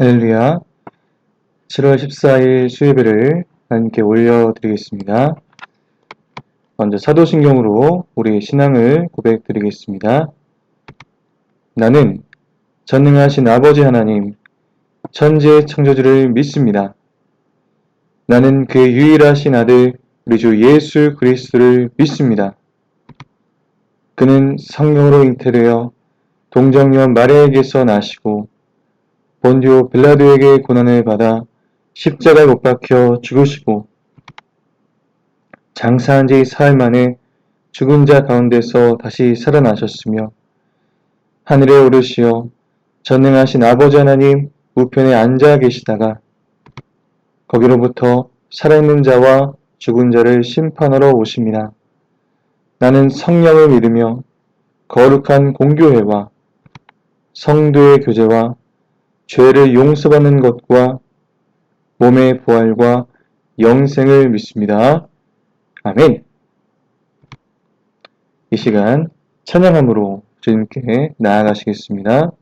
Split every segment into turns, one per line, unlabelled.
할렐루야. 7월 14일 수예배를 하나님께 올려드리겠습니다. 먼저 사도신경으로 우리의 신앙을 고백드리겠습니다. 나는 전능하신 아버지 하나님, 천지의 창조주를 믿습니다. 나는 그 유일하신 아들, 우리 주 예수 그리스도를 믿습니다. 그는 성령으로 잉태되어 동정녀 마리아에게서 나시고 본디오 빌라도에게 고난을 받아 십자가에 못 박혀 죽으시고 장사한 지 사흘 만에 죽은 자 가운데서 다시 살아나셨으며 하늘에 오르시어 전능하신 아버지 하나님 우편에 앉아 계시다가 거기로부터 살아있는 자와 죽은 자를 심판하러 오십니다. 나는 성령을 믿으며 거룩한 공교회와 성도의 교제와 죄를 용서받는 것과 몸의 부활과 영생을 믿습니다. 아멘. 이 시간 찬양함으로 주님께 나아가시겠습니다.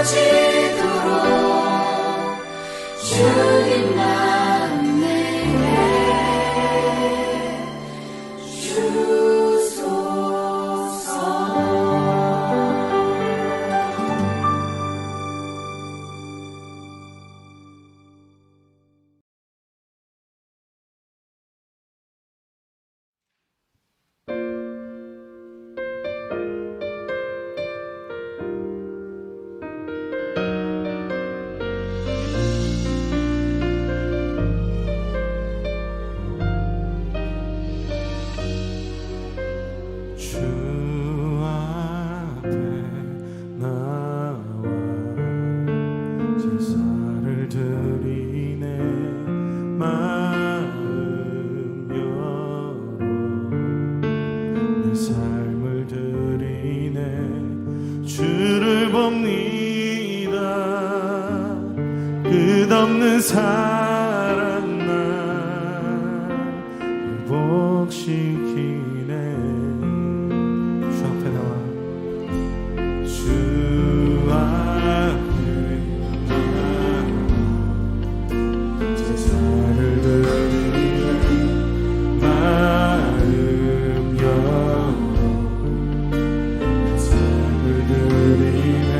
이루어지도록 주님만 내게 주소서.
주 앞에 나와 제사를 드리네. 마음 열어 내 삶을 드리네. 주를 봅니다. 끝없는 사랑 날 회복시키네. 주 앞에 나와 주 앞에 나와 제사를 드리네. 마음 열어 내 삶을 드리네.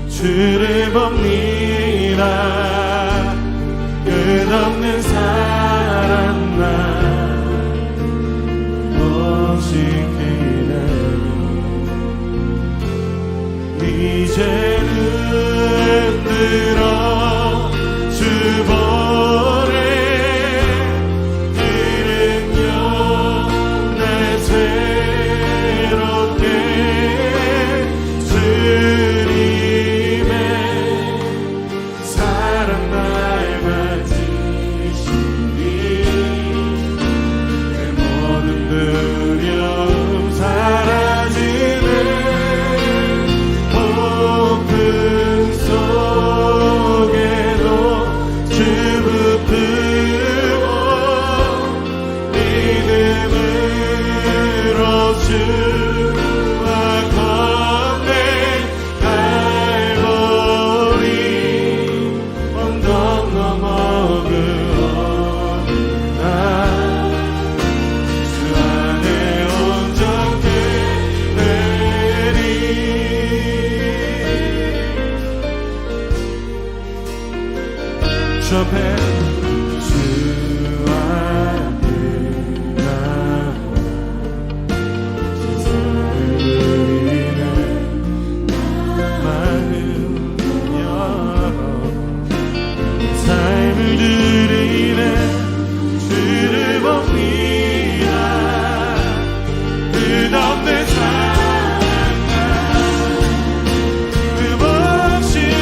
주를 봅니다. 끝없는 사랑 날 시키네. 이제는 들어 주 보내. 들으며 내 새롭게 주님의 사랑 날 가지시니 내 모든 두려움 사라지네. 폭풍 속에도 주 붙들고 믿음으로 주와 걷네. 갈보리 언덕 넘어 그 어느 날 주 안에 온전히 되리. 주 앞에 주 앞에 나와 제사를 드리네. 마음 열어 내 삶을 드리네. 주를 봅니다. 끝없는 사랑 날 회복시키네.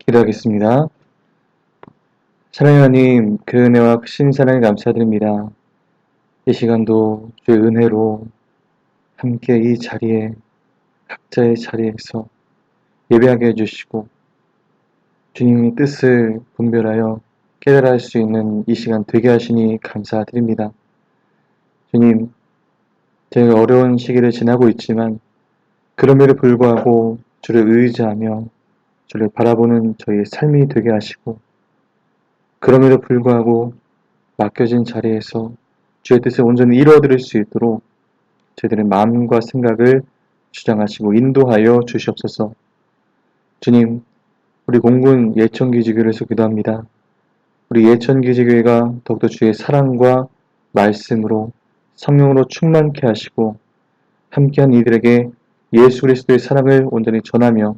기도하겠습니다. 사랑하는 하나님, 그 은혜와 크신 사랑에 감사드립니다. 이 시간도 주의 은혜로 함께 이 자리에, 각자의 자리에서 예배하게 해주시고 주님의 뜻을 분별하여 깨달아 할 수 있는 이 시간 되게 하시니 감사드립니다. 주님, 저희가 어려운 시기를 지나고 있지만 그럼에도 불구하고 주를 의지하며 주를 바라보는 저희의 삶이 되게 하시고 그럼에도 불구하고 맡겨진 자리에서 주의 뜻을 온전히 이루어드릴 수 있도록 저희들의 마음과 생각을 주장하시고 인도하여 주시옵소서. 주님, 우리 공군 예천기지교회에서 기도합니다. 우리 예천기지교회가 더욱더 주의 사랑과 말씀으로 성령으로 충만케 하시고 함께한 이들에게 예수 그리스도의 사랑을 온전히 전하며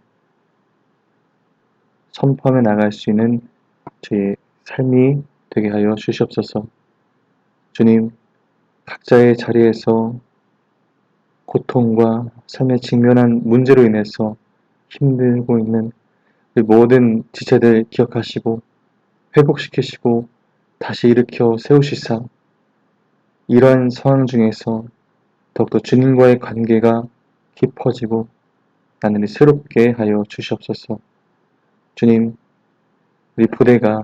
선포하며 나갈 수 있는 저의 삶이 되게 하여 주시옵소서. 주님, 각자의 자리에서 고통과 삶에 직면한 문제로 인해서 힘들고 있는 그 모든 지체들 기억하시고 회복시키시고 다시 일으켜 세우시사 이러한 상황 중에서 더욱더 주님과의 관계가 깊어지고 나날이 새롭게 하여 주시옵소서. 주님, 우리 부대가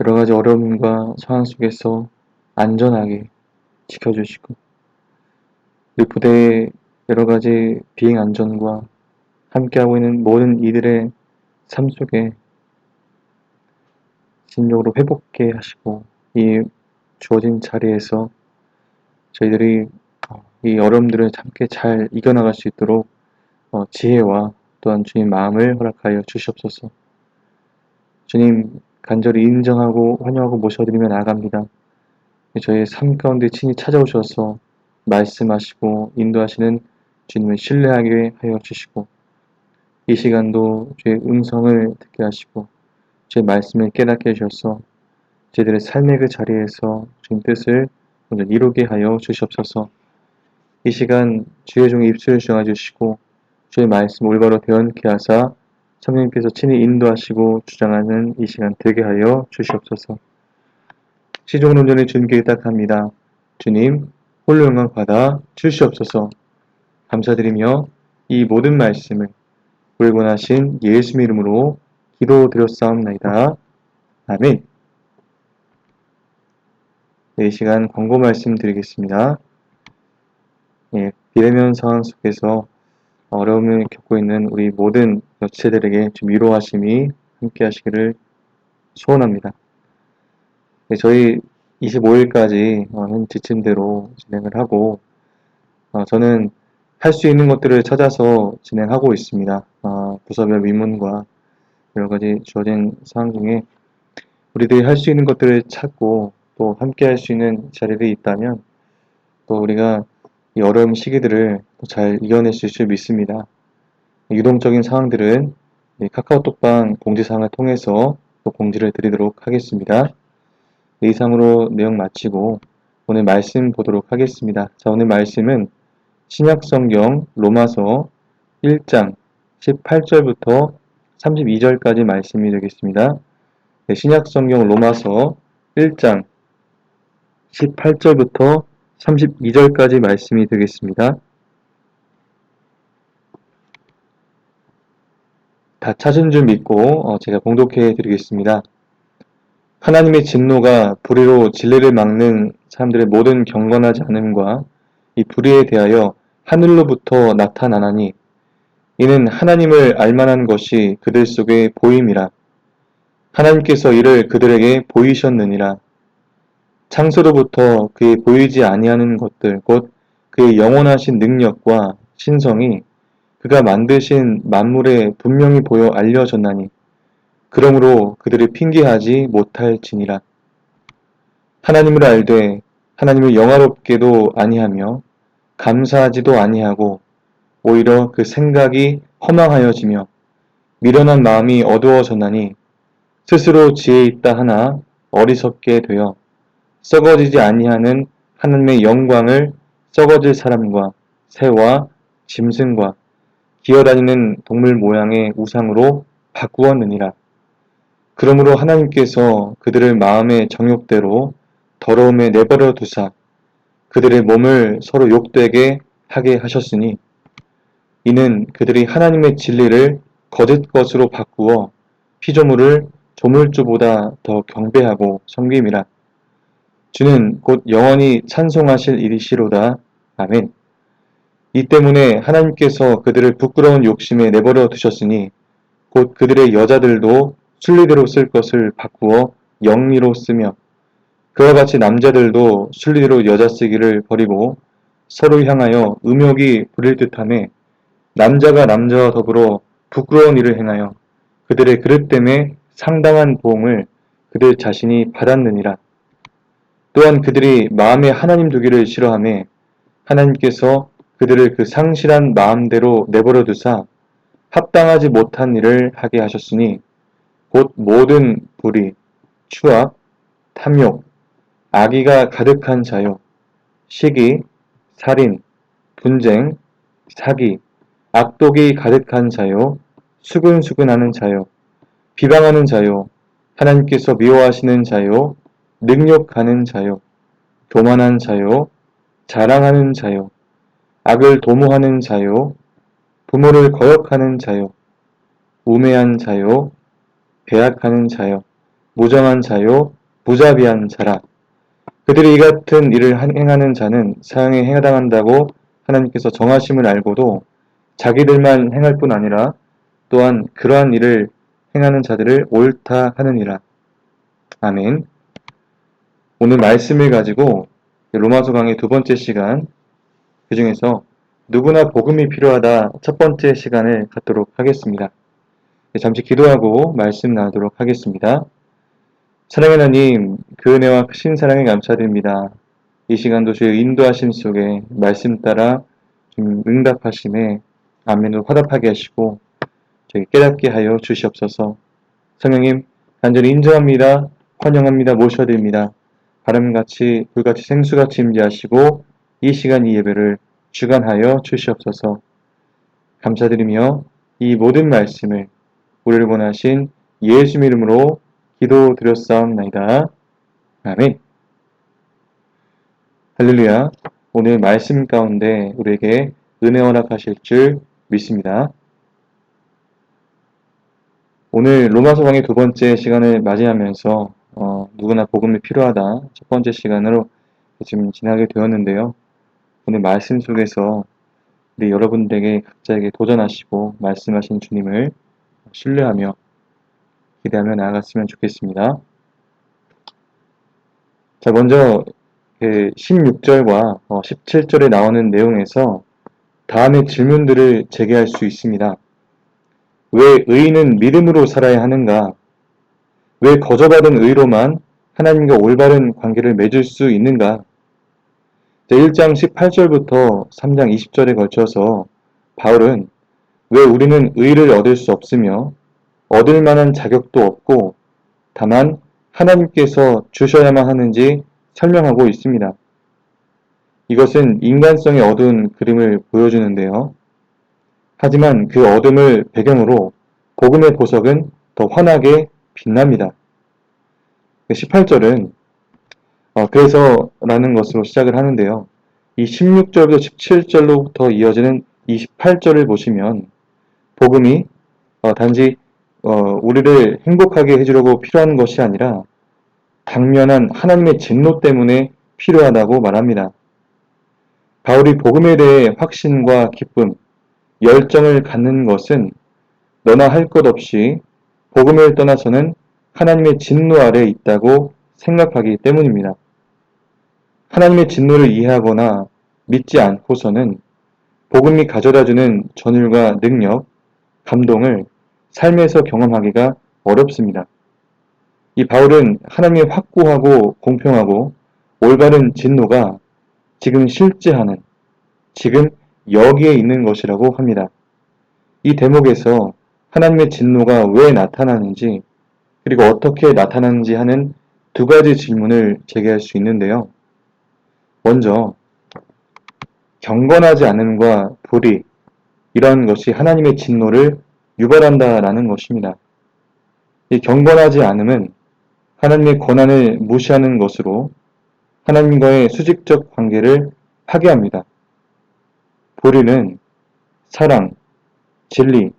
여러 가지 어려움과 상황 속에서 안전하게 지켜주시고 우리 부대의 여러 가지 비행 안전과 함께하고 있는 모든 이들의 삶 속에 진정으로 회복케 하시고 이 주어진 자리에서 저희들이 이 어려움들을 함께 잘 이겨나갈 수 있도록 지혜와 또한 주님 마음을 허락하여 주시옵소서. 주님 간절히 인정하고 환영하고 모셔드리며 나아갑니다. 저희의 삶 가운데 친히 찾아오셔서 말씀하시고 인도하시는 주님을 신뢰하게 하여 주시고 이 시간도 주의 음성을 듣게 하시고 주의 말씀을 깨닫게 해주셔서 저희들의 삶의 그 자리에서 주님 뜻을 먼저 이루게 하여 주시옵소서. 이 시간 주의 종의 입술을 주장해 주시고 주의 말씀 올바로 대언케 하사 성령님께서 친히 인도하시고 주장하는 이 시간 되게 하여 주시옵소서. 시종은 온전히 주님께 의탁합니다. 주님 홀로 영광 받아 주시옵소서. 감사드리며 이 모든 말씀을 우리 원하신 예수의 이름으로 기도드렸사옵나이다. 아멘. 네, 이 시간 광고 말씀 드리겠습니다. 비대면 상황 속에서 어려움을 겪고 있는 우리 모든 여체들에게 좀 위로하심이 함께 하시기를 소원합니다. 네, 저희 25일까지 현 지침대로 진행을 하고 저는 할 수 있는 것들을 찾아서 진행하고 있습니다. 부서별 위문과 여러 가지 주어진 상황 중에 우리들이 할 수 있는 것들을 찾고 또 함께 할 수 있는 자리들이 있다면 또 우리가 이 어려운 시기들을 잘 이겨낼 수 있을 줄 믿습니다. 유동적인 상황들은 카카오톡방 공지사항을 통해서 또 공지를 드리도록 하겠습니다. 이상으로 내용 마치고 오늘 말씀 보도록 하겠습니다. 자, 오늘 말씀은 신약성경 로마서 1장 18절부터 32절까지 말씀이 되겠습니다. 신약성경 로마서 1장 18절부터 32절까지 말씀이 되겠습니다. 다 찾은 줄 믿고 제가 봉독해 드리겠습니다. 하나님의 진노가 불의로 진리를 막는 사람들의 모든 경건하지 않음과 이 불의에 대하여 하늘로부터 나타나나니 이는 하나님을 알만한 것이 그들 속에 보임이라. 하나님께서 이를 그들에게 보이셨느니라. 창세로부터 그의 보이지 아니하는 것들 곧 그의 영원하신 능력과 신성이 그가 만드신 만물에 분명히 보여 알려졌나니 그러므로 그들을 핑계하지 못할지니라. 하나님을 알되 하나님을 영화롭게도 아니하며 감사하지도 아니하고 오히려 그 생각이 허망하여지며 미련한 마음이 어두워졌나니 스스로 지혜 있다 하나 어리석게 되어 썩어지지 아니하는 하나님의 영광을 썩어질 사람과 새와 짐승과 기어다니는 동물 모양의 우상으로 바꾸었느니라. 그러므로 하나님께서 그들을 마음의 정욕대로 더러움에 내버려 두사 그들의 몸을 서로 욕되게 하게 하셨으니 이는 그들이 하나님의 진리를 거짓 것으로 바꾸어 피조물을 조물주보다 더 경배하고 섬김이라. 주는 곧 영원히 찬송하실 이리시로다. 아멘. 이 때문에 하나님께서 그들을 부끄러운 욕심에 내버려 두셨으니 곧 그들의 여자들도 순리대로 쓸 것을 바꾸어 영리로 쓰며 그와 같이 남자들도 순리대로 여자 쓰기를 버리고 서로 향하여 음욕이 부릴 듯하며 남자가 남자와 더불어 부끄러운 일을 행하여 그들의 그릇 때문에 상당한 보응을 그들 자신이 받았느니라. 또한 그들이 마음에 하나님 두기를 싫어하며 하나님께서 그들을 그 상실한 마음대로 내버려 두사 합당하지 못한 일을 하게 하셨으니 곧 모든 불의, 추악, 탐욕, 악의가 가득한 자요, 시기, 살인, 분쟁, 사기, 악독이 가득한 자요, 수근수근하는 자요, 비방하는 자요, 하나님께서 미워하시는 자요, 능욕하는 자요, 교만한 자요, 자랑하는 자요, 악을 도모하는 자요, 부모를 거역하는 자요, 우매한 자요, 배약하는 자요, 무정한 자요, 무자비한 자라. 그들이 이 같은 일을 행하는 자는 사형에 해당한다고 하나님께서 정하심을 알고도 자기들만 행할 뿐 아니라 또한 그러한 일을 행하는 자들을 옳다 하느니라. 아멘. 오늘 말씀을 가지고 로마서 강의 두 번째 시간, 그 중에서 누구나 복음이 필요하다 첫 번째 시간을 갖도록 하겠습니다. 잠시 기도하고 말씀 나누도록 하겠습니다. 사랑하는 하나님, 그 은혜와 크신 사랑에 감사드립니다. 이 시간도 주의 인도하심 속에 말씀 따라 응답하심에 아멘으로 화답하게 하시고 저희 깨닫게 하여 주시옵소서. 성령님 간절히 인정합니다. 환영합니다. 모셔드립니다. 바람같이 불같이 생수같이 임재하시고 이 시간 이 예배를 주관하여 주시옵소서. 감사드리며 이 모든 말씀을 우리를 원하신 예수 이름으로 기도드렸사옵나이다. 아멘. 할렐루야. 오늘 말씀 가운데 우리에게 은혜 허락하실 줄 믿습니다. 오늘 로마서 강의 두 번째 시간을 맞이하면서 누구나 복음이 필요하다 첫 번째 시간으로 지금 지나게 되었는데요. 오늘 말씀 속에서 우리 여러분들에게 각자에게 도전하시고 말씀하신 주님을 신뢰하며 기대하며 나아갔으면 좋겠습니다. 자, 먼저 16절과 17절에 나오는 내용에서 다음의 질문들을 제기할 수 있습니다. 왜 의인은 믿음으로 살아야 하는가? 왜 거저받은 의로만 하나님과 올바른 관계를 맺을 수 있는가? 1장 18절부터 3장 20절에 걸쳐서 바울은 왜 우리는 의를 얻을 수 없으며 얻을 만한 자격도 없고 다만 하나님께서 주셔야만 하는지 설명하고 있습니다. 이것은 인간성의 어두운 그림을 보여주는데요. 하지만 그 어둠을 배경으로 복음의 보석은 더 환하게 빛납니다. 18절은 그래서 라는 것으로 시작을 하는데요. 이 16절부터 17절로부터 이어지는 28절을 보시면 복음이 단지 우리를 행복하게 해주려고 필요한 것이 아니라 당면한 하나님의 진노 때문에 필요하다고 말합니다. 바울이 복음에 대해 확신과 기쁨, 열정을 갖는 것은 너나 할 것 없이 복음을 떠나서는 하나님의 진노 아래에 있다고 생각하기 때문입니다. 하나님의 진노를 이해하거나 믿지 않고서는 복음이 가져다주는 전율과 능력, 감동을 삶에서 경험하기가 어렵습니다. 이 바울은 하나님의 확고하고 공평하고 올바른 진노가 지금 실제하는, 지금 여기에 있는 것이라고 합니다. 이 대목에서 하나님의 진노가 왜 나타나는지 그리고 어떻게 나타나는지 하는 두 가지 질문을 제기할 수 있는데요. 먼저 경건하지 않음과 불의, 이런 것이 하나님의 진노를 유발한다라는 것입니다. 이 경건하지 않음은 하나님의 권한을 무시하는 것으로 하나님과의 수직적 관계를 파괴합니다. 불의는 사랑, 진리,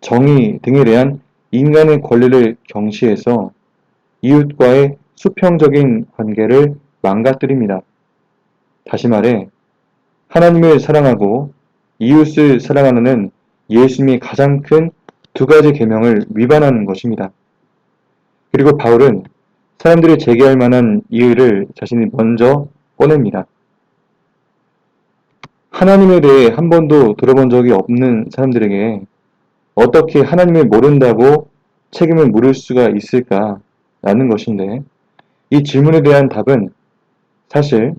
정의 등에 대한 인간의 권리를 경시해서 이웃과의 수평적인 관계를 망가뜨립니다. 다시 말해 하나님을 사랑하고 이웃을 사랑하는 예수님의 가장 큰 두 가지 계명을 위반하는 것입니다. 그리고 바울은 사람들이 제기할 만한 이의를 자신이 먼저 꺼냅니다. 하나님에 대해 한 번도 들어본 적이 없는 사람들에게 어떻게 하나님을 모른다고 책임을 물을 수가 있을까라는 것인데, 이 질문에 대한 답은 사실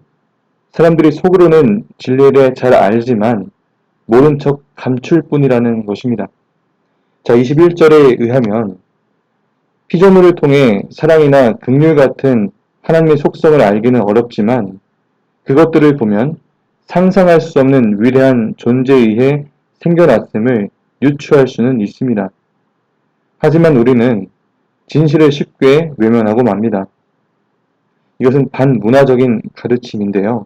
사람들이 속으로는 진리에 대해 잘 알지만 모른 척 감출 뿐이라는 것입니다. 자, 21절에 의하면 피조물을 통해 사랑이나 긍휼 같은 하나님의 속성을 알기는 어렵지만 그것들을 보면 상상할 수 없는 위대한 존재에 의해 생겨났음을 유추할 수는 있습니다. 하지만 우리는 진실을 쉽게 외면하고 맙니다. 이것은 반문화적인 가르침인데요.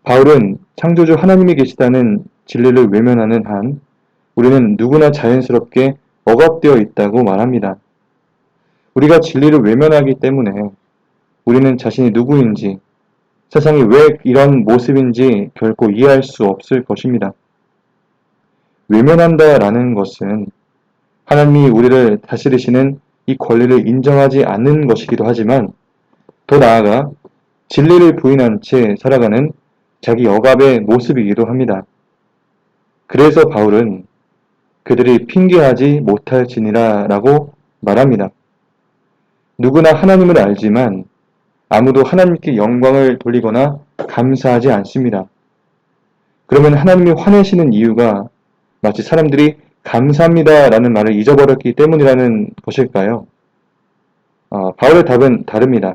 바울은 창조주 하나님이 계시다는 진리를 외면하는 한 우리는 누구나 자연스럽게 억압되어 있다고 말합니다. 우리가 진리를 외면하기 때문에 우리는 자신이 누구인지, 세상이 왜 이런 모습인지 결코 이해할 수 없을 것입니다. 외면한다라는 것은 하나님이 우리를 다스리시는 이 권리를 인정하지 않는 것이기도 하지만 더 나아가 진리를 부인한 채 살아가는 자기 억압의 모습이기도 합니다. 그래서 바울은 그들이 핑계하지 못할지니라 라고 말합니다. 누구나 하나님을 알지만 아무도 하나님께 영광을 돌리거나 감사하지 않습니다. 그러면 하나님이 화내시는 이유가 마치 사람들이 감사합니다 라는 말을 잊어버렸기 때문이라는 것일까요? 바울의 답은 다릅니다.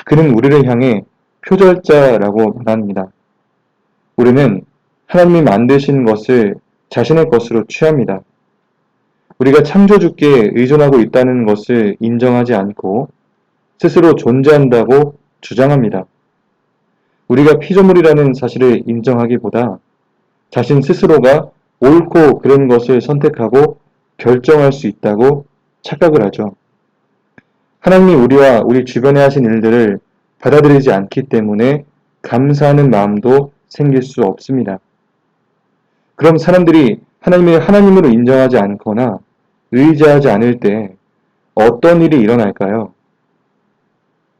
그는 우리를 향해 표절자라고 말합니다. 우리는 하나님이 만드신 것을 자신의 것으로 취합니다. 우리가 창조주께 의존하고 있다는 것을 인정하지 않고 스스로 존재한다고 주장합니다. 우리가 피조물이라는 사실을 인정하기보다 자신 스스로가 옳고 그른 것을 선택하고 결정할 수 있다고 착각을 하죠. 하나님이 우리와 우리 주변에 하신 일들을 받아들이지 않기 때문에 감사하는 마음도 생길 수 없습니다. 그럼 사람들이 하나님을 하나님으로 인정하지 않거나 의지하지 않을 때 어떤 일이 일어날까요?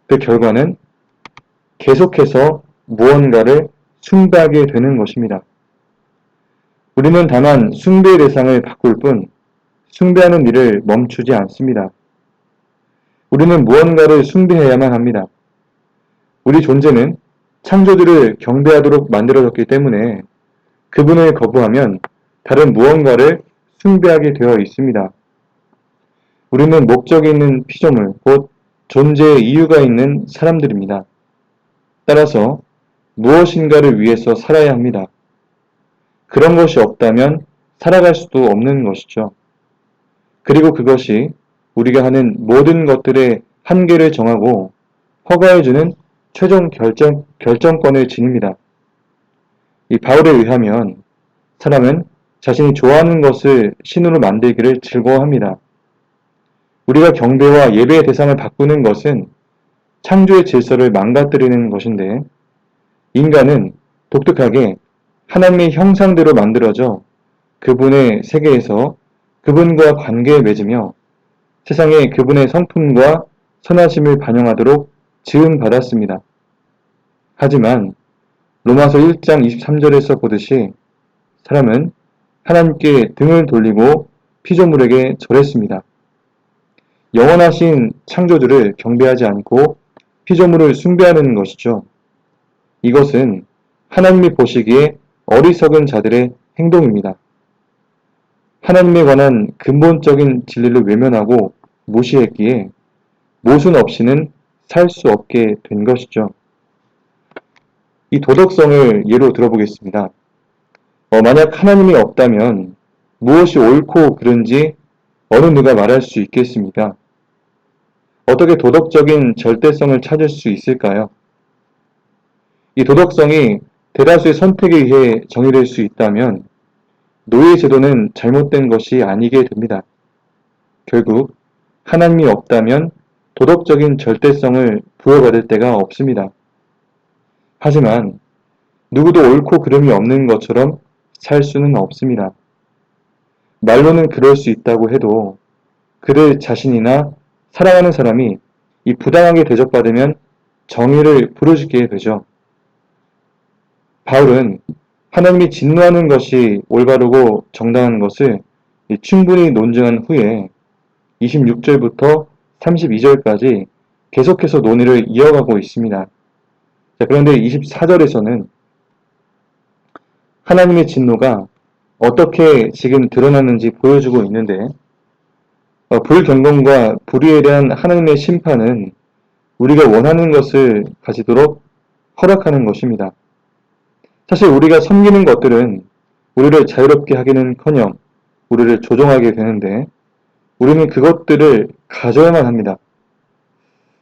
그 결과는 계속해서 무언가를 숭배하게 되는 것입니다. 우리는 다만 숭배의 대상을 바꿀 뿐 숭배하는 일을 멈추지 않습니다. 우리는 무언가를 숭배해야만 합니다. 우리 존재는 창조주를 경배하도록 만들어졌기 때문에 그분을 거부하면 다른 무언가를 숭배하게 되어 있습니다. 우리는 목적이 있는 피조물, 곧 존재의 이유가 있는 사람들입니다. 따라서 무엇인가를 위해서 살아야 합니다. 그런 것이 없다면 살아갈 수도 없는 것이죠. 그리고 그것이 우리가 하는 모든 것들의 한계를 정하고 허가해주는 최종 결정권을 지닙니다. 이 바울에 의하면 사람은 자신이 좋아하는 것을 신으로 만들기를 즐거워합니다. 우리가 경배와 예배의 대상을 바꾸는 것은 창조의 질서를 망가뜨리는 것인데 인간은 독특하게 하나님의 형상대로 만들어져 그분의 세계에서 그분과 관계에 맺으며 세상에 그분의 성품과 선하심을 반영하도록 지음받았습니다. 하지만 로마서 1장 23절에서 보듯이 사람은 하나님께 등을 돌리고 피조물에게 절했습니다. 영원하신 창조주를 경배하지 않고 피조물을 숭배하는 것이죠. 이것은 하나님이 보시기에 어리석은 자들의 행동입니다. 하나님에 관한 근본적인 진리를 외면하고 무시했기에 모순 없이는 살 수 없게 된 것이죠. 이 도덕성을 예로 들어보겠습니다. 만약 하나님이 없다면 무엇이 옳고 그른지 어느 누가 말할 수 있겠습니까? 어떻게 도덕적인 절대성을 찾을 수 있을까요? 이 도덕성이 대다수의 선택에 의해 정의될 수 있다면 노예 제도는 잘못된 것이 아니게 됩니다. 결국 하나님이 없다면 도덕적인 절대성을 부여받을 데가 없습니다. 하지만 누구도 옳고 그름이 없는 것처럼 살 수는 없습니다. 말로는 그럴 수 있다고 해도 그들 자신이나 사랑하는 사람이 이 부당하게 대접받으면 정의를 부르짖게 되죠. 바울은 하나님이 진노하는 것이 올바르고 정당한 것을 충분히 논증한 후에 26절부터 32절까지 계속해서 논의를 이어가고 있습니다. 자, 그런데 24절에서는 하나님의 진노가 어떻게 지금 드러나는지 보여주고 있는데 불경건과 불의에 대한 하나님의 심판은 우리가 원하는 것을 가지도록 허락하는 것입니다. 사실 우리가 섬기는 것들은 우리를 자유롭게 하기는커녕 우리를 조종하게 되는데 우리는 그것들을 가져야만 합니다.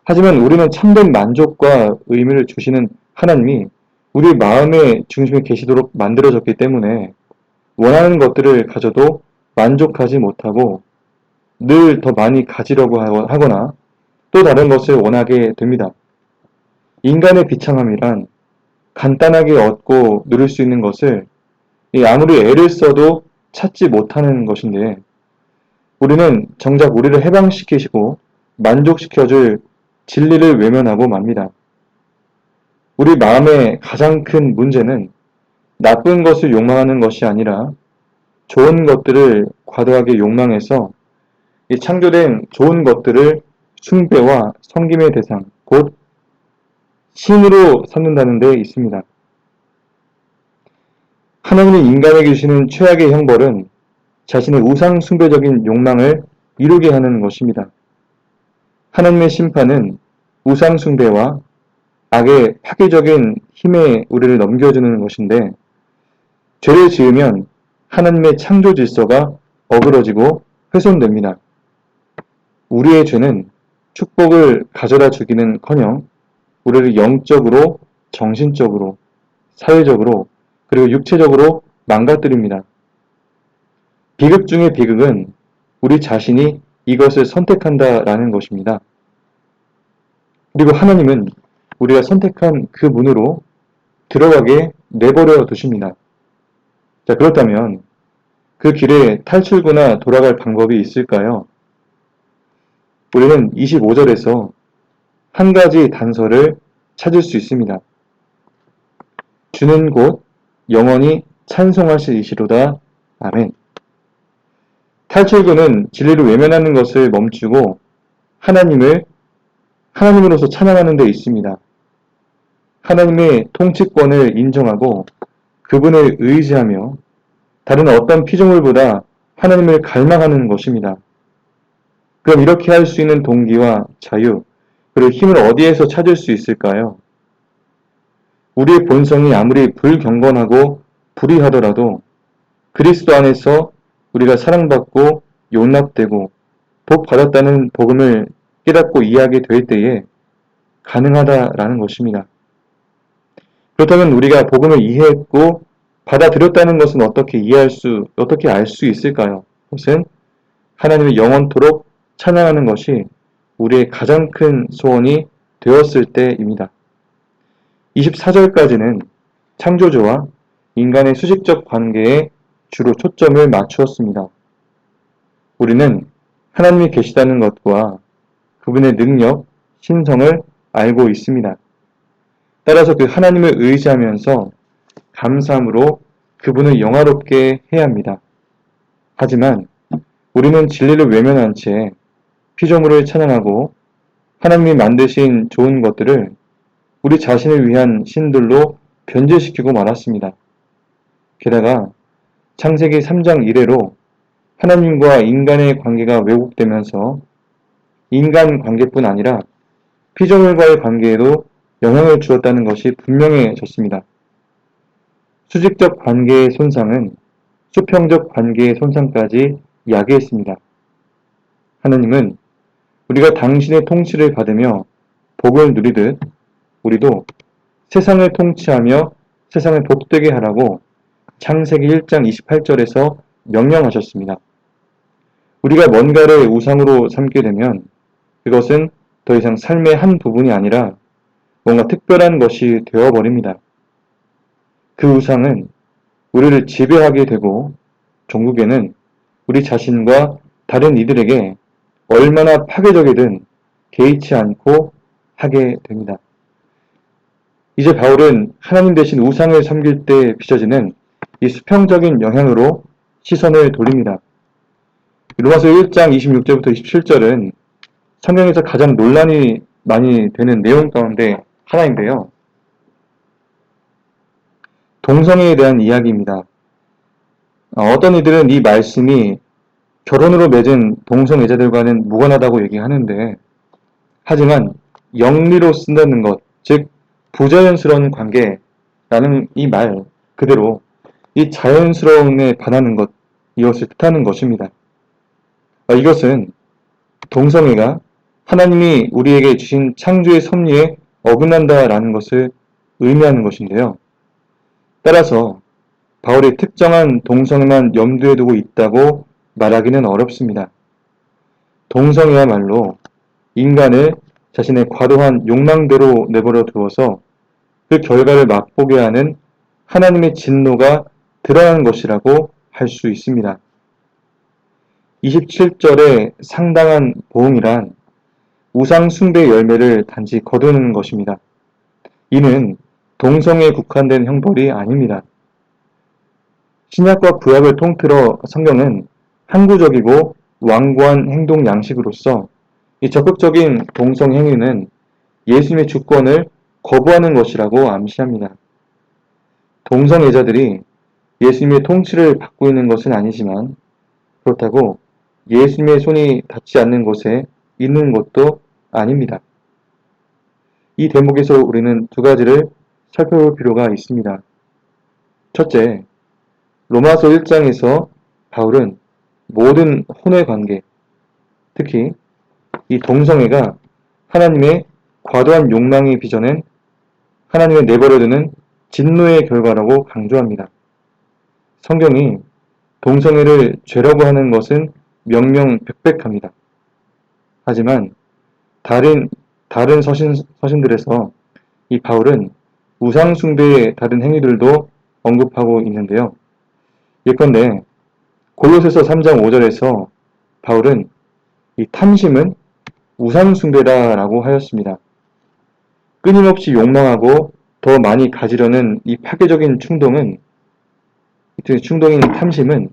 하지만 우리는 참된 만족과 의미를 주시는 하나님이 우리 마음의 중심에 계시도록 만들어졌기 때문에 원하는 것들을 가져도 만족하지 못하고 늘 더 많이 가지려고 하거나 또 다른 것을 원하게 됩니다. 인간의 비참함이란 간단하게 얻고 누릴 수 있는 것을 아무리 애를 써도 찾지 못하는 것인데 우리는 정작 우리를 해방시키시고 만족시켜줄 진리를 외면하고 맙니다. 우리 마음의 가장 큰 문제는 나쁜 것을 욕망하는 것이 아니라 좋은 것들을 과도하게 욕망해서 이 창조된 좋은 것들을 숭배와 섬김의 대상, 곧 신으로 삼는다는 데 있습니다. 하나님이 인간에게 주시는 최악의 형벌은 자신의 우상 숭배적인 욕망을 이루게 하는 것입니다. 하나님의 심판은 우상 숭배와 악의 파괴적인 힘에 우리를 넘겨주는 것인데 죄를 지으면 하나님의 창조 질서가 어그러지고 훼손됩니다. 우리의 죄는 축복을 가져다 주기는커녕 우리를 영적으로, 정신적으로, 사회적으로, 그리고 육체적으로 망가뜨립니다. 비극 중의 비극은 우리 자신이 이것을 선택한다라는 것입니다. 그리고 하나님은 우리가 선택한 그 문으로 들어가게 내버려 두십니다. 자, 그렇다면 그 길에 탈출구나 돌아갈 방법이 있을까요? 우리는 25절에서 한 가지 단서를 찾을 수 있습니다. 주는 곧 영원히 찬송하시리로다. 아멘. 탈출구는 진리를 외면하는 것을 멈추고 하나님으로서 찬양하는 데 있습니다. 하나님의 통치권을 인정하고 그분을 의지하며 다른 어떤 피조물보다 하나님을 갈망하는 것입니다. 그럼 이렇게 할 수 있는 동기와 자유, 그리고 힘을 어디에서 찾을 수 있을까요? 우리의 본성이 아무리 불경건하고 불의하더라도 그리스도 안에서 우리가 사랑받고 용납되고 복 받았다는 복음을 깨닫고 이해하게 될 때에 가능하다라는 것입니다. 그렇다면 우리가 복음을 이해했고 받아들였다는 것은 어떻게 알 수 있을까요? 그것은 하나님의 영원토록 찬양하는 것이 우리의 가장 큰 소원이 되었을 때입니다. 24절까지는 창조주와 인간의 수직적 관계에 주로 초점을 맞추었습니다. 우리는 하나님이 계시다는 것과 그분의 능력, 신성을 알고 있습니다. 따라서 그 하나님을 의지하면서 감사함으로 그분을 영화롭게 해야 합니다. 하지만 우리는 진리를 외면한 채 피조물을 찬양하고 하나님이 만드신 좋은 것들을 우리 자신을 위한 신들로 변질시키고 말았습니다. 게다가 창세기 3장 이래로 하나님과 인간의 관계가 왜곡되면서 인간 관계뿐 아니라 피조물과의 관계에도 영향을 주었다는 것이 분명해졌습니다. 수직적 관계의 손상은 수평적 관계의 손상까지 야기했습니다. 하느님은 우리가 당신의 통치를 받으며 복을 누리듯 우리도 세상을 통치하며 세상을 복되게 하라고 창세기 1장 28절에서 명령하셨습니다. 우리가 뭔가를 우상으로 삼게 되면 그것은 더 이상 삶의 한 부분이 아니라 뭔가 특별한 것이 되어버립니다. 그 우상은 우리를 지배하게 되고 종국에는 우리 자신과 다른 이들에게 얼마나 파괴적이든 개의치 않고 하게 됩니다. 이제 바울은 하나님 대신 우상을 섬길 때 빚어지는 이 수평적인 영향으로 시선을 돌립니다. 로마서 1장 26절부터 27절은 성경에서 가장 논란이 많이 되는 내용 가운데 하나인데요. 동성애에 대한 이야기입니다. 어떤 이들은 이 말씀이 결혼으로 맺은 동성애자들과는 무관하다고 얘기하는데, 하지만 영리로 쓴다는 것, 즉 부자연스러운 관계라는 이 말 그대로 이 자연스러움에 반하는 것, 이것을 뜻하는 것입니다. 이것은 동성애가 하나님이 우리에게 주신 창조의 섭리에 어긋난다라는 것을 의미하는 것인데요. 따라서 바울이 특정한 동성애만 염두에 두고 있다고 말하기는 어렵습니다. 동성애야말로 인간을 자신의 과도한 욕망대로 내버려 두어서 그 결과를 맛보게 하는 하나님의 진노가 드러난 것이라고 할 수 있습니다. 27절의 상당한 보응이란 우상 숭배의 열매를 단지 거두는 것입니다. 이는 동성애에 국한된 형벌이 아닙니다. 신약과 구약을 통틀어 성경은 항구적이고 완고한 행동 양식으로서 이 적극적인 동성 행위는 예수님의 주권을 거부하는 것이라고 암시합니다. 동성애자들이 예수님의 통치를 받고 있는 것은 아니지만 그렇다고 예수님의 손이 닿지 않는 곳에 있는 것도 아닙니다. 이 대목에서 우리는 두 가지를 살펴볼 필요가 있습니다. 첫째, 로마서 1장에서 바울은 모든 혼의 관계, 특히 이 동성애가 하나님의 과도한 욕망이 빚어낸 하나님의 내버려두는 진노의 결과라고 강조합니다. 성경이 동성애를 죄라고 하는 것은 명명백백합니다. 하지만 다른 서신들에서 이 바울은 우상숭배의 다른 행위들도 언급하고 있는데요. 예컨대 골로새서 3장 5절에서 바울은 이 탐심은 우상숭배다라고 하였습니다. 끊임없이 욕망하고 더 많이 가지려는 이 파괴적인 충동인 탐심은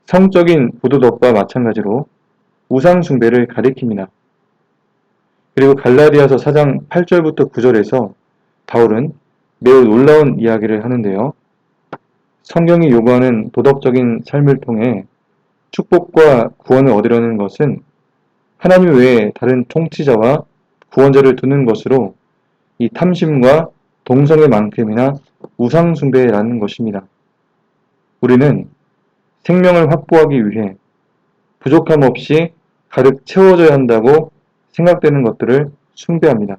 성적인 부도덕과 마찬가지로 우상숭배를 가리킵니다. 그리고 갈라디아서 4장 8절부터 9절에서 바울은 매우 놀라운 이야기를 하는데요. 성경이 요구하는 도덕적인 삶을 통해 축복과 구원을 얻으려는 것은 하나님 외에 다른 통치자와 구원자를 두는 것으로 이 탐심과 동성애만큼이나 우상숭배라는 것입니다. 우리는 생명을 확보하기 위해 부족함 없이 가득 채워져야 한다고 생각되는 것들을 숭배합니다.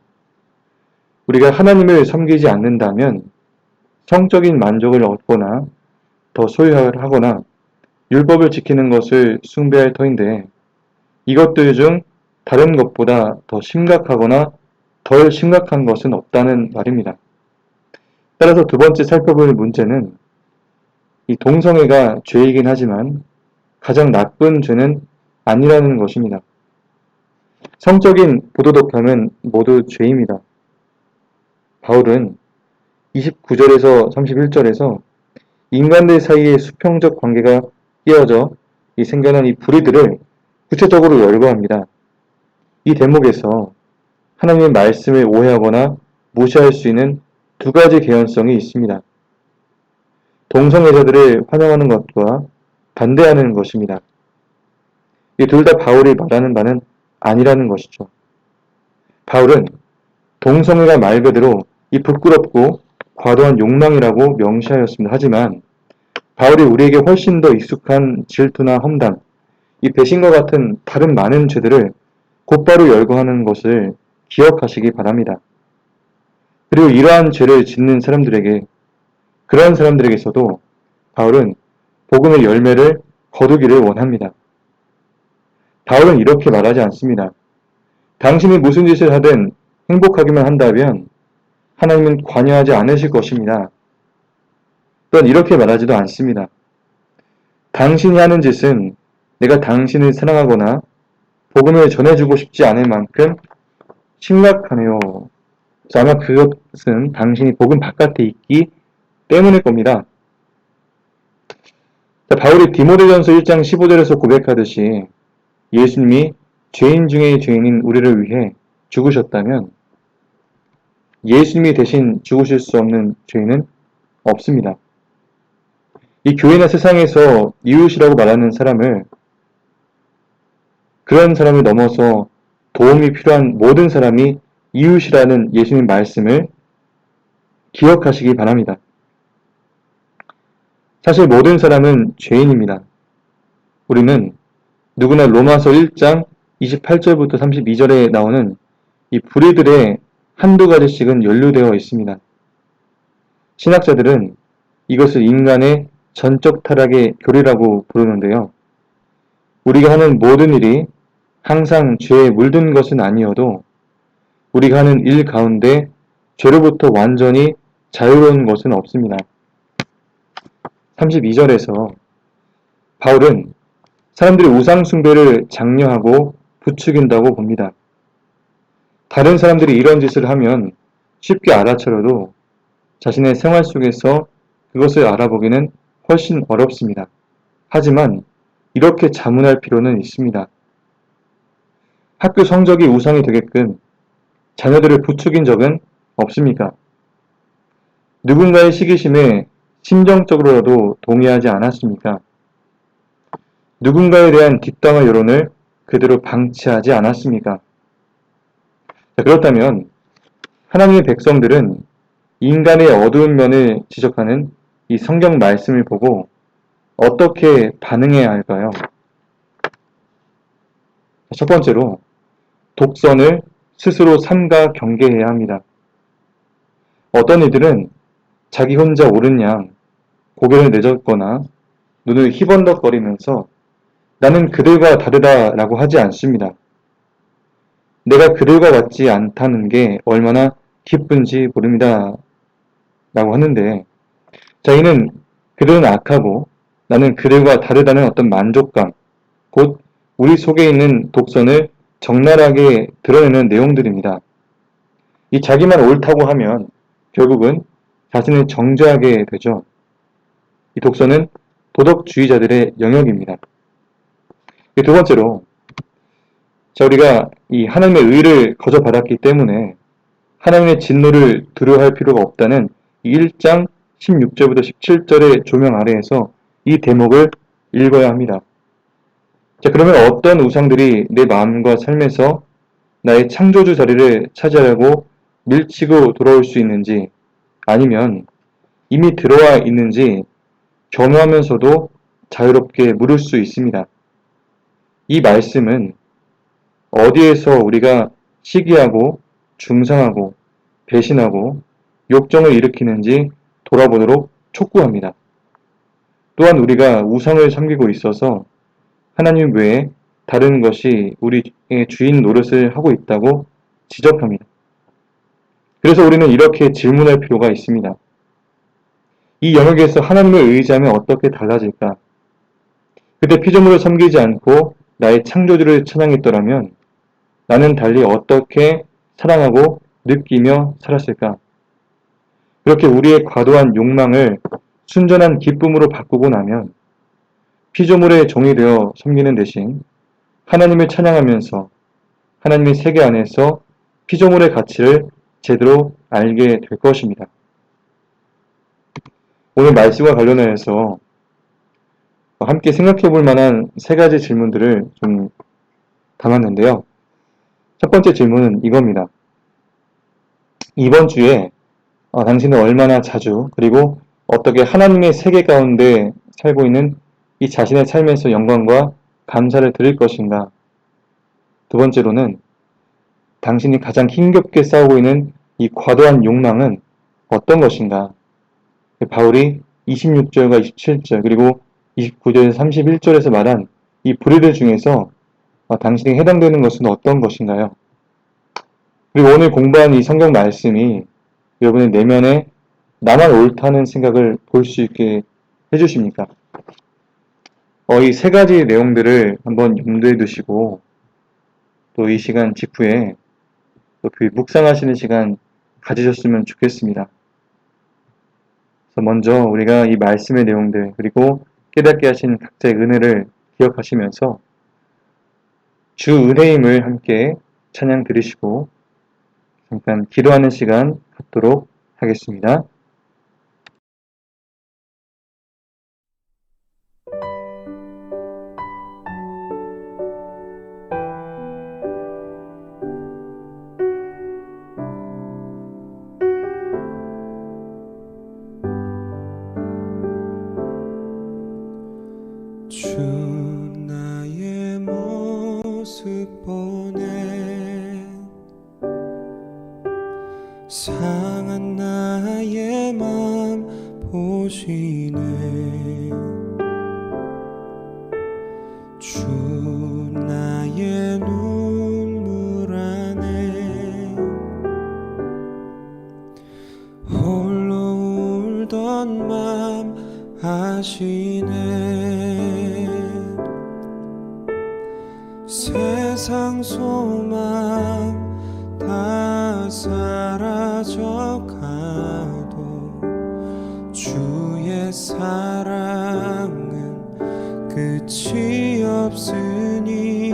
우리가 하나님을 섬기지 않는다면 성적인 만족을 얻거나 더 소유하거나 율법을 지키는 것을 숭배할 터인데 이것들 중 다른 것보다 더 심각하거나 덜 심각한 것은 없다는 말입니다. 따라서 두 번째 살펴볼 문제는 이 동성애가 죄이긴 하지만 가장 나쁜 죄는 아니라는 것입니다. 성적인 부도덕함은 모두 죄입니다. 바울은 29절에서 31절에서 인간들 사이의 수평적 관계가 깨어져 생겨난 이 불의들을 구체적으로 열거합니다. 이 대목에서 하나님의 말씀을 오해하거나 무시할 수 있는 두 가지 개연성이 있습니다. 동성애자들을 환영하는 것과 반대하는 것입니다. 이 둘 다 바울이 말하는 바는 아니라는 것이죠. 바울은 동성애가 말 그대로 이 부끄럽고 과도한 욕망이라고 명시하였습니다. 하지만 바울이 우리에게 훨씬 더 익숙한 질투나 험담, 이 배신과 같은 다른 많은 죄들을 곧바로 열거하는 것을 기억하시기 바랍니다. 그리고 이러한 죄를 짓는 사람들에게, 그런 사람들에게서도 바울은 복음의 열매를 거두기를 원합니다. 바울은 이렇게 말하지 않습니다. 당신이 무슨 짓을 하든 행복하기만 한다면 하나님은 관여하지 않으실 것입니다. 또한 이렇게 말하지도 않습니다. 당신이 하는 짓은 내가 당신을 사랑하거나 복음을 전해주고 싶지 않을 만큼 심각하네요. 그래서 아마 그것은 당신이 복음 바깥에 있기 때문일 겁니다. 바울이 디모데전서 1장 15절에서 고백하듯이 예수님이 죄인 중의 죄인인 우리를 위해 죽으셨다면 예수님이 대신 죽으실 수 없는 죄인은 없습니다. 이 교회나 세상에서 이웃이라고 말하는 사람을, 그런 사람을 넘어서 도움이 필요한 모든 사람이 이웃이라는 예수님 말씀을 기억하시기 바랍니다. 사실 모든 사람은 죄인입니다. 우리는 누구나 로마서 1장 28절부터 32절에 나오는 이 불의들의 한두 가지씩은 연루되어 있습니다. 신학자들은 이것을 인간의 전적 타락의 교리라고 부르는데요. 우리가 하는 모든 일이 항상 죄에 물든 것은 아니어도 우리가 하는 일 가운데 죄로부터 완전히 자유로운 것은 없습니다. 32절에서 바울은 사람들이 우상 숭배를 장려하고 부추긴다고 봅니다. 다른 사람들이 이런 짓을 하면 쉽게 알아차려도 자신의 생활 속에서 그것을 알아보기는 훨씬 어렵습니다. 하지만 이렇게 자문할 필요는 있습니다. 학교 성적이 우상이 되게끔 자녀들을 부추긴 적은 없습니까? 누군가의 시기심에 심정적으로라도 동의하지 않았습니까? 누군가에 대한 뒷담화 여론을 그대로 방치하지 않았습니까? 그렇다면 하나님의 백성들은 인간의 어두운 면을 지적하는 이 성경 말씀을 보고 어떻게 반응해야 할까요? 첫 번째로 독선을 스스로 삼가 경계해야 합니다. 어떤 이들은 자기 혼자 옳은 양 고개를 내젓거나 눈을 희번덕거리면서 나는 그들과 다르다라고 하지 않습니다. 내가 그들과 같지 않다는 게 얼마나 기쁜지 모릅니다. 라고 하는데, 이는 그들은 악하고 나는 그들과 다르다는 어떤 만족감, 곧 우리 속에 있는 독선을 적나라하게 드러내는 내용들입니다. 이 자기만 옳다고 하면 결국은 자신을 정죄하게 되죠. 이 독선은 도덕주의자들의 영역입니다. 두 번째로, 우리가 이 하나님의 의를 거저받았기 때문에 하나님의 진노를 두려워할 필요가 없다는 1장 16절부터 17절의 조명 아래에서 이 대목을 읽어야 합니다. 그러면 어떤 우상들이 내 마음과 삶에서 나의 창조주 자리를 차지하려고 밀치고 돌아올 수 있는지, 아니면 이미 들어와 있는지 겸허하면서도 자유롭게 물을 수 있습니다. 이 말씀은 어디에서 우리가 시기하고 중상하고 배신하고 욕정을 일으키는지 돌아보도록 촉구합니다. 또한 우리가 우상을 섬기고 있어서 하나님 외에 다른 것이 우리의 주인 노릇을 하고 있다고 지적합니다. 그래서 우리는 이렇게 질문할 필요가 있습니다. 이 영역에서 하나님을 의지하면 어떻게 달라질까? 그때 피조물을 섬기지 않고 나의 창조주를 찬양했더라면 나는 달리 어떻게 사랑하고 느끼며 살았을까? 그렇게 우리의 과도한 욕망을 순전한 기쁨으로 바꾸고 나면 피조물의 종이 되어 섬기는 대신 하나님을 찬양하면서 하나님의 세계 안에서 피조물의 가치를 제대로 알게 될 것입니다. 오늘 말씀과 관련해서 함께 생각해 볼 만한 세 가지 질문들을 좀 담았는데요. 첫 번째 질문은 이겁니다. 이번 주에 당신은 얼마나 자주 그리고 어떻게 하나님의 세계 가운데 살고 있는 이 자신의 삶에서 영광과 감사를 드릴 것인가? 두 번째로는 당신이 가장 힘겹게 싸우고 있는 이 과도한 욕망은 어떤 것인가? 바울이 26절과 27절 그리고 29절에서 31절에서 말한 이 불의들 중에서 당신이 해당되는 것은 어떤 것인가요? 그리고 오늘 공부한 이 성경 말씀이 여러분의 내면에 나만 옳다는 생각을 볼 수 있게 해주십니까? 이 세 가지 내용들을 한번 염두에 두시고 또 이 시간 직후에 또 그 묵상하시는 시간 가지셨으면 좋겠습니다. 그래서 먼저 우리가 이 말씀의 내용들 그리고 깨닫게 하신 각자의 은혜를 기억하시면서 주 은혜임을 함께 찬양 드리시고 잠깐 기도하는 시간 갖도록 하겠습니다.
주 나의 모습 보네 상한 나의 맘 보시네 주 나의 눈물 안에 홀로 울던 맘 아시네 세상 소망 다 사라져가도 주의 사랑은 끝이 없으니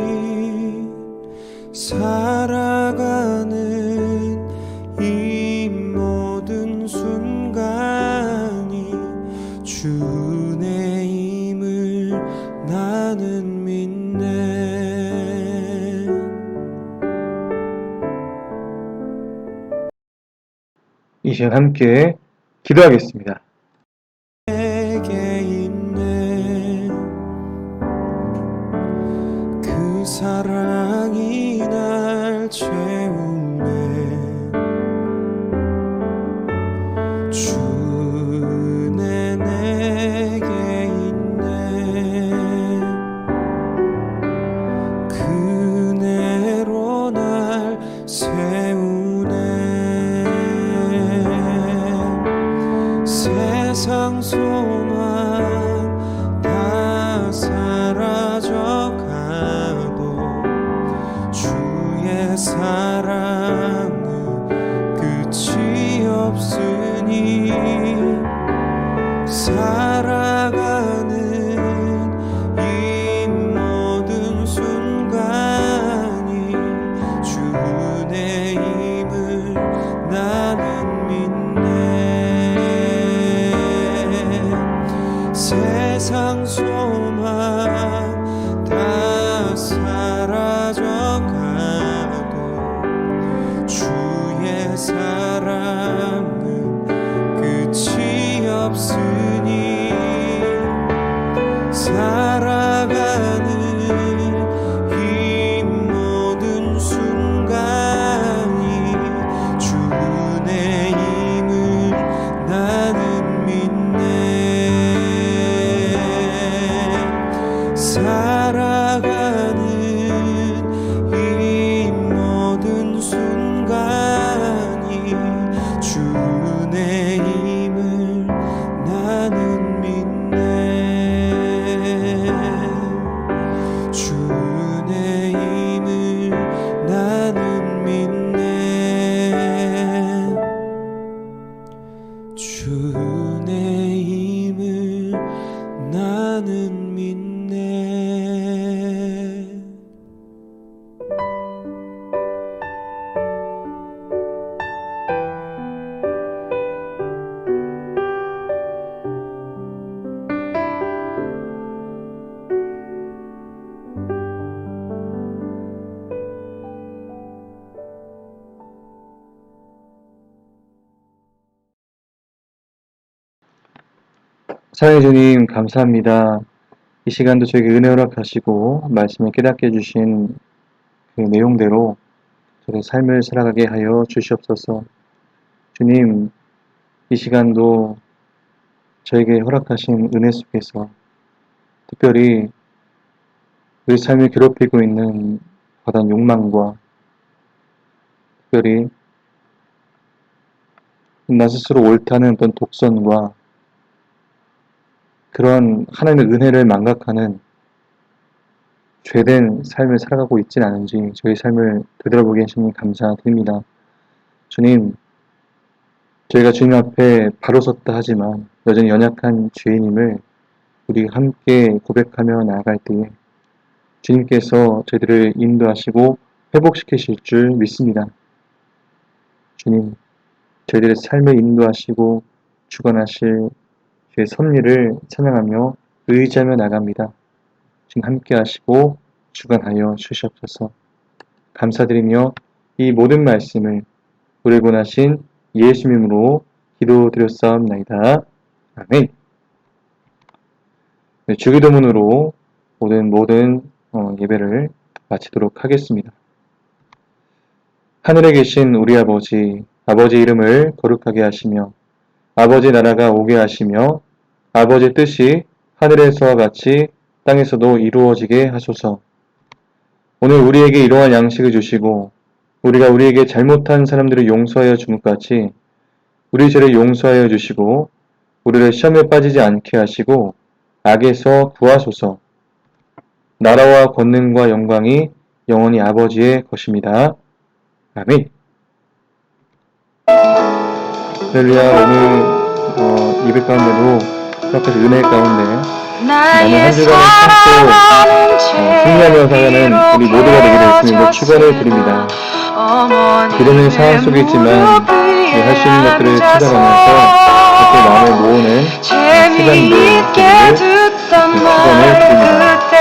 살아가는 이 모든 순간이 주의 힘을 나는 믿네
이 시간 함께 기도하겠습니다.
내게 있네 그 사랑이 날 채우네 주네 내게 있네 그네로 날 세우네 세상 소망 다 사라져가도 주의 사랑은 끝이 없으니 살아가는 이 모든 순간이 주의 힘을 나는 믿네 세상 소망 다 사라져가도 주의 사랑은 끝이 없으니 살아가는 이 모든 순간이 주의 힘을 나는 믿네 살아가는 이 모든 순간이 주의 힘을 나는 믿네 주의 힘을 나는 믿네 주의 힘을 나는 믿네
사랑의 주님, 감사합니다. 이 시간도 저에게 은혜 허락하시고 말씀을 깨닫게 해주신 그 내용대로 저의 삶을 살아가게 하여 주시옵소서. 주님, 이 시간도 저에게 허락하신 은혜 속에서 특별히 우리 삶을 괴롭히고 있는 과다한 욕망과 특별히 나 스스로 옳다는 어떤 독선과 그런 하나님의 은혜를 망각하는 죄된 삶을 살아가고 있진 않은지 저희 삶을 되돌아보게 하시니 감사드립니다. 주님, 저희가 주님 앞에 바로 섰다 하지만 여전히 연약한 죄인임을 우리 함께 고백하며 나아갈 때에 주님께서 저희들을 인도하시고 회복시키실 줄 믿습니다. 주님, 저희들의 삶을 인도하시고 주관하실 주의 섭리를 찬양하며 의지하며 나갑니다. 주님 함께 하시고 주관하여 주시옵소서. 감사드리며 이 모든 말씀을 우리 구원하신 예수님으로 기도드렸사옵나이다. 아멘. 네, 주기도문으로 모든 예배를 마치도록 하겠습니다. 하늘에 계신 우리 아버지 이름을 거룩하게 하시며 아버지 나라가 오게 하시며 아버지 뜻이 하늘에서와 같이 땅에서도 이루어지게 하소서. 오늘 우리에게 이러한 양식을 주시고 우리가 우리에게 잘못한 사람들을 용서하여 준 것 같이 우리 죄를 용서하여 주시고 우리를 시험에 빠지지 않게 하시고 악에서 구하소서. 나라와 권능과 영광이 영원히 아버지의 것입니다. 아멘. 할렐루야. 오늘 예배 가운데도 그렇게 은혜 가운데 나는 한 주간을 참고 승리하며 살아가는 우리 모두가 되기를 주님으로 축원을 드립니다. 기도는 상황 속에 있지만 할 수 있는 것들을 찾아가면서 그렇게 마음을 모으는 시간들 축원을 드립니다.